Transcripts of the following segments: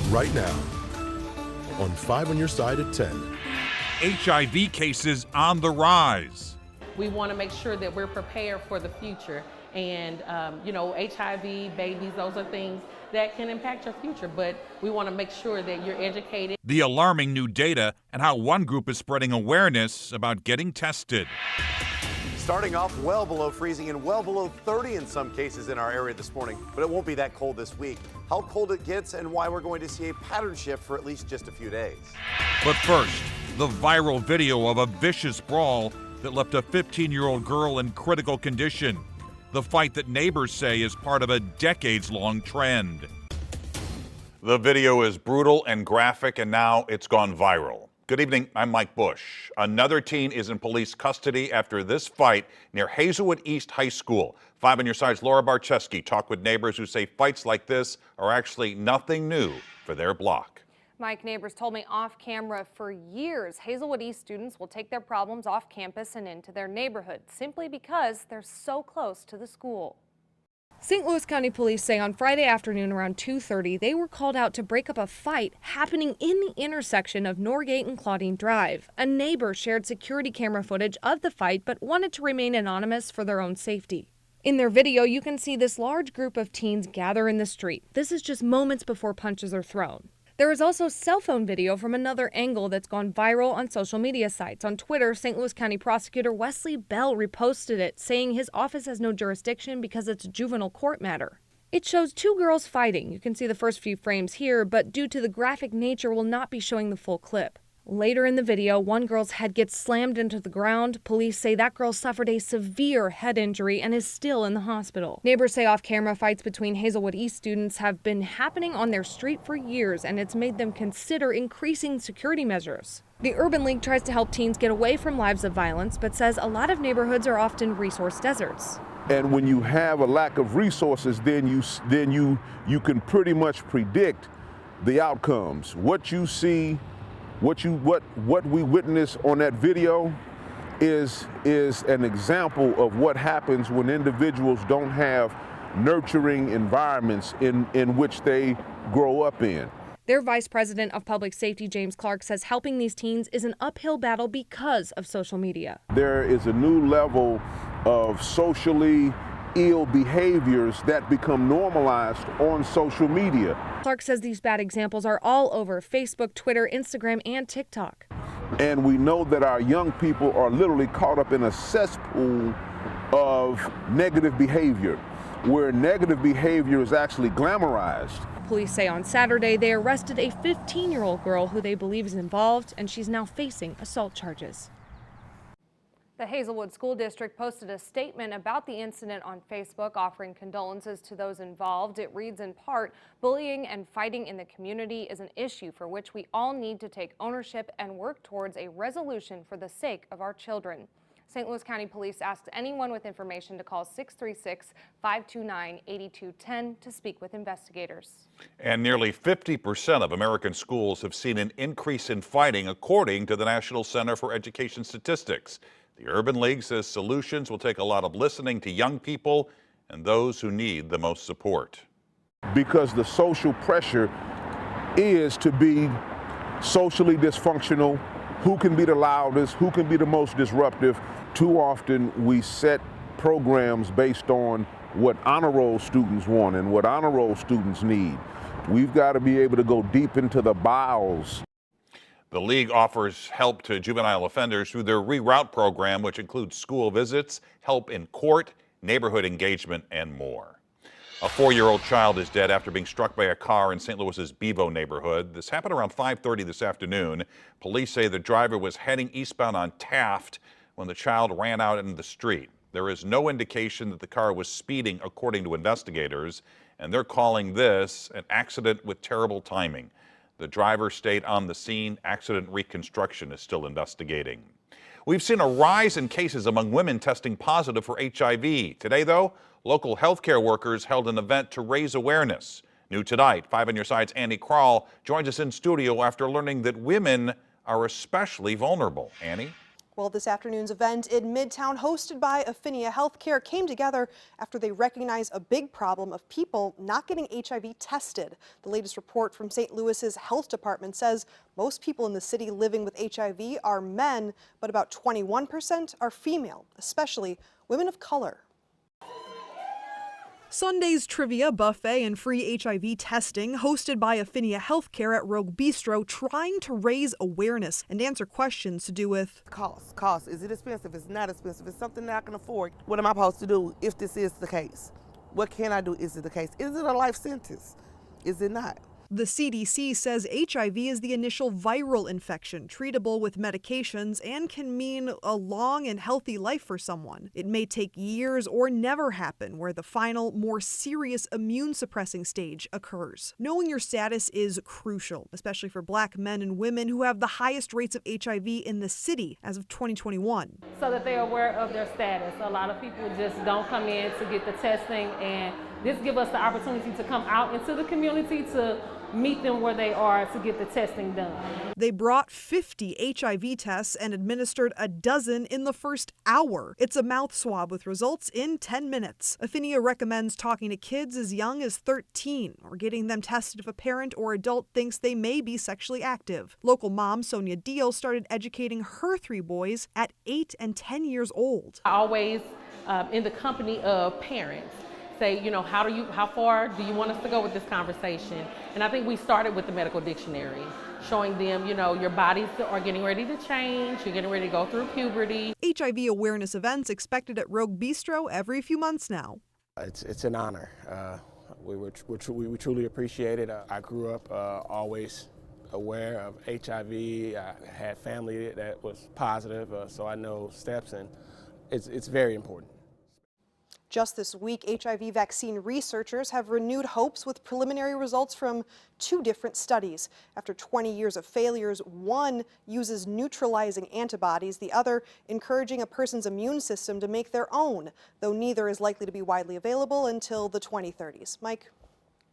right now on 5 on your side at 10. HIV cases on the rise. We want to make sure that we're prepared for the future. And, HIV, babies, those are things that can impact your future. But we want to make sure that you're educated. The alarming new data and how one group is spreading awareness about getting tested. Starting off well below freezing and well below 30 in some cases in our area this morning, but it won't be that cold this week. How cold it gets and why we're going to see a pattern shift for at least just a few days. But first, the viral video of a vicious brawl that left a 15-year-old girl in critical condition. The fight that neighbors say is part of a decades-long trend. The video is brutal and graphic, and now it's gone viral. Good evening, I'm Mike Bush. Another teen is in police custody after this fight near Hazelwood East High School. 5 on your side's Laura Barczewski talked with neighbors who say fights like this are actually nothing new for their block. Mike, neighbors told me off camera for years Hazelwood East students will take their problems off campus and into their neighborhood simply because they're so close to the school. St. Louis County Police say on Friday afternoon around 2:30 they were called out to break up a fight happening in the intersection of Norgate and Claudine Drive. A neighbor shared security camera footage of the fight but wanted to remain anonymous for their own safety. In their video, you can see this large group of teens gather in the street. This is just moments before punches are thrown. There is also cell phone video from another angle that's gone viral on social media sites. On Twitter, St. Louis County Prosecutor Wesley Bell reposted it, saying his office has no jurisdiction because it's a juvenile court matter. It shows two girls fighting. You can see the first few frames here, but due to the graphic nature, we'll not be showing the full clip. Later in the video, one girl's head gets slammed into the ground. Police say that girl suffered a severe head injury and is still in the hospital. Neighbors say off-camera fights between Hazelwood East students have been happening on their street for years, and it's made them consider increasing security measures. The Urban League tries to help teens get away from lives of violence, but says a lot of neighborhoods are often resource deserts. And when you have a lack of resources, then you can pretty much predict the outcomes. What you see, what we witness on that video is an example of what happens when individuals don't have nurturing environments in which they grow up in. Their Vice President of Public Safety, James Clark, says helping these teens is an uphill battle because of social media. There is a new level of socially ill behaviors that become normalized on social media. Clark says these bad examples are all over Facebook, Twitter, Instagram, and TikTok. And we know that our young people are literally caught up in a cesspool of negative behavior, where negative behavior is actually glamorized. Police say on Saturday they arrested a 15-year-old girl who they believe is involved, and she's now facing assault charges. The Hazelwood School District posted a statement about the incident on Facebook, offering condolences to those involved. It reads in part, "Bullying and fighting in the community is an issue for which we all need to take ownership and work towards a resolution for the sake of our children." St. Louis County Police asked anyone with information to call 636-529-8210 to speak with investigators. And nearly 50% of American schools have seen an increase in fighting, according to the National Center for Education Statistics. The Urban League says solutions will take a lot of listening to young people and those who need the most support. Because the social pressure is to be socially dysfunctional, who can be the loudest, who can be the most disruptive. Too often we set programs based on what honor roll students want and what honor roll students need. We've got to be able to go deep into the bowels. The league offers help to juvenile offenders through their Reroute program, which includes school visits, help in court, neighborhood engagement, and more. A 4-year-old child is dead after being struck by a car in St. Louis's Bevo neighborhood. This happened around 5:30 this afternoon. Police say the driver was heading eastbound on Taft when the child ran out into the street. There is no indication that the car was speeding, according to investigators, and they're calling this an accident with terrible timing. The driver stayed on the scene. Accident reconstruction is still investigating. We've seen a rise in cases among women testing positive for HIV. Today, though, local healthcare workers held an event to raise awareness. New tonight, 5 on your side's Annie Krall joins us in studio after learning that women are especially vulnerable. Annie? Well, this afternoon's event in Midtown, hosted by Affinia Healthcare, came together after they recognized a big problem of people not getting HIV tested. The latest report from St. Louis's health department says most people in the city living with HIV are men, but about 21% are female, especially women of color. Sunday's trivia buffet and free HIV testing, hosted by Affinia Healthcare at Rogue Bistro, trying to raise awareness and answer questions to do with cost. Is it expensive? Is it not expensive? Is it something that I can afford? What am I supposed to do if this is the case? What can I do? Is it the case? Is it a life sentence? Is it not? The CDC says HIV is the initial viral infection, treatable with medications, and can mean a long and healthy life for someone. It may take years or never happen, where the final, more serious immune suppressing stage occurs. Knowing your status is crucial, especially for Black men and women who have the highest rates of HIV in the city as of 2021. So that they're aware of their status. A lot of people just don't come in to get the testing, and this gives us the opportunity to come out into the community to meet them where they are to get the testing done. They brought 50 HIV tests and administered a dozen in the first hour. It's a mouth swab with results in 10 minutes. Affinia recommends talking to kids as young as 13 or getting them tested if a parent or adult thinks they may be sexually active. Local mom Sonia Deal started educating her 3 boys at 8 and 10 years old. Always in the company of parents. Say, you know, how far do you want us to go with this conversation? And I think we started with the medical dictionary, showing them, you know, your bodies are getting ready to change, you're getting ready to go through puberty. HIV awareness events expected at Rogue Bistro every few months now. It's an honor. We truly appreciate it. I grew up always aware of HIV. I had family that was positive, so I know steps, and it's very important. Just this week, HIV vaccine researchers have renewed hopes with preliminary results from 2 different studies. After 20 years of failures, one uses neutralizing antibodies, the other encouraging a person's immune system to make their own, though neither is likely to be widely available until the 2030s. Mike?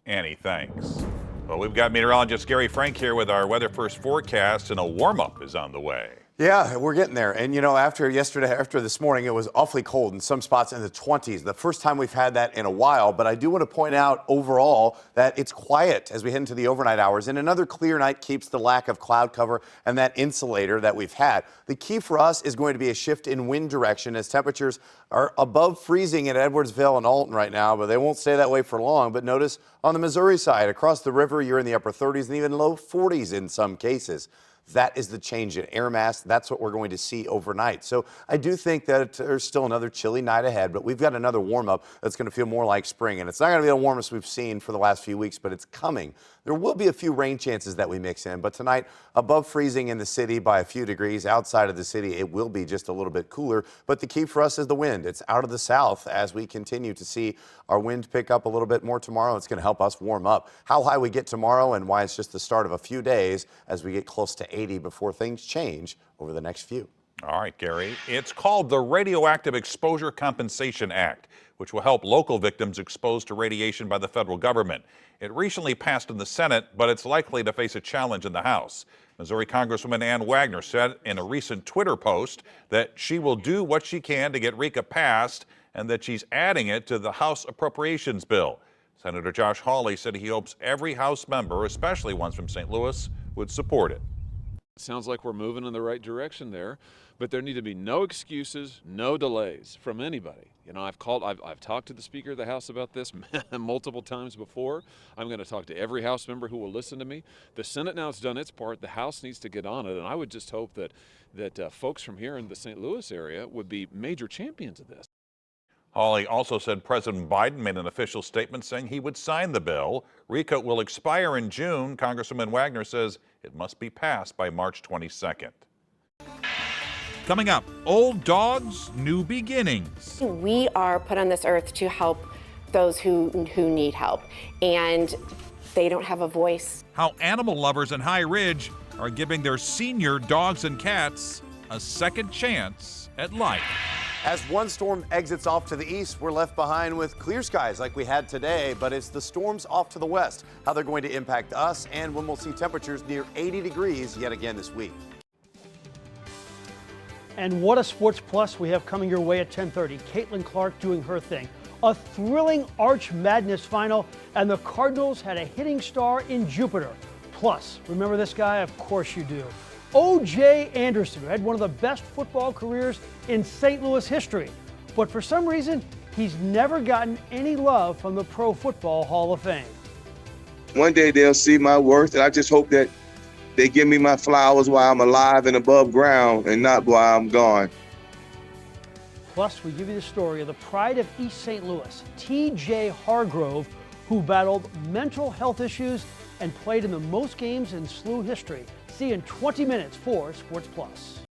Annie, thanks. Well, we've got meteorologist Gary Frank here with our weather first forecast, and a warm-up is on the way. Yeah, we're getting there. And, you know, after this morning, it was awfully cold in some spots in the 20s. The first time we've had that in a while. But I do want to point out overall that it's quiet as we head into the overnight hours. And another clear night keeps the lack of cloud cover and that insulator that we've had. The key for us is going to be a shift in wind direction as temperatures are above freezing at Edwardsville and Alton right now, but they won't stay that way for long. But notice on the Missouri side, across the river, you're in the upper 30s and even low 40s in some cases. That is the change in air mass. That's what we're going to see overnight. So I do think that there's still another chilly night ahead, but we've got another warm-up that's going to feel more like spring. And it's not going to be the warmest we've seen for the last few weeks, but it's coming. There will be a few rain chances that we mix in, but tonight above freezing in the city by a few degrees. Outside of the city, it will be just a little bit cooler. But the key for us is the wind. It's out of the south as we continue to see our wind pick up a little bit more tomorrow. It's going to help us warm up. How high we get tomorrow and why it's just the start of a few days as we get close to 80 before things change over the next few. All right, Gary. It's called the Radioactive Exposure Compensation Act, which will help local victims exposed to radiation by the federal government. It recently passed in the Senate, but it's likely to face a challenge in the House. Missouri Congresswoman Ann Wagner said in a recent Twitter post that she will do what she can to get RECA passed and that she's adding it to the House Appropriations Bill. Senator Josh Hawley said he hopes every House member, especially ones from St. Louis, would support it. Sounds like we're moving in the right direction there, but there need to be no excuses, no delays from anybody. You know, I've talked to the Speaker of the House about this multiple times before. I'm going to talk to every House member who will listen to me. The Senate now has done its part. The House needs to get on it, and I would just hope that folks from here in the St. Louis area would be major champions of this. Hawley also said President Biden made an official statement saying he would sign the bill. RECA will expire in June. Congresswoman Wagner says it must be passed by March 22nd. Coming up, old dogs, new beginnings. We are put on this earth to help those who need help, and they don't have a voice. How animal lovers in High Ridge are giving their senior dogs and cats a second chance at life. As one storm exits off to the east, we're left behind with clear skies like we had today, but it's the storms off to the west, how they're going to impact us and when we'll see temperatures near 80 degrees yet again this week. And what a Sports Plus we have coming your way at 10:30. Caitlin Clark doing her thing. A thrilling Arch Madness final, and the Cardinals had a hitting star in Jupiter. Plus, remember this guy? Of course you do. O.J. Anderson, who had one of the best football careers in St. Louis history. But for some reason, he's never gotten any love from the Pro Football Hall of Fame. One day they'll see my worth, and I just hope that they give me my flowers while I'm alive and above ground and not while I'm gone. Plus, we give you the story of the pride of East St. Louis, T.J. Hargrove, who battled mental health issues and played in the most games in SLU history. See you in 20 minutes for Sports Plus.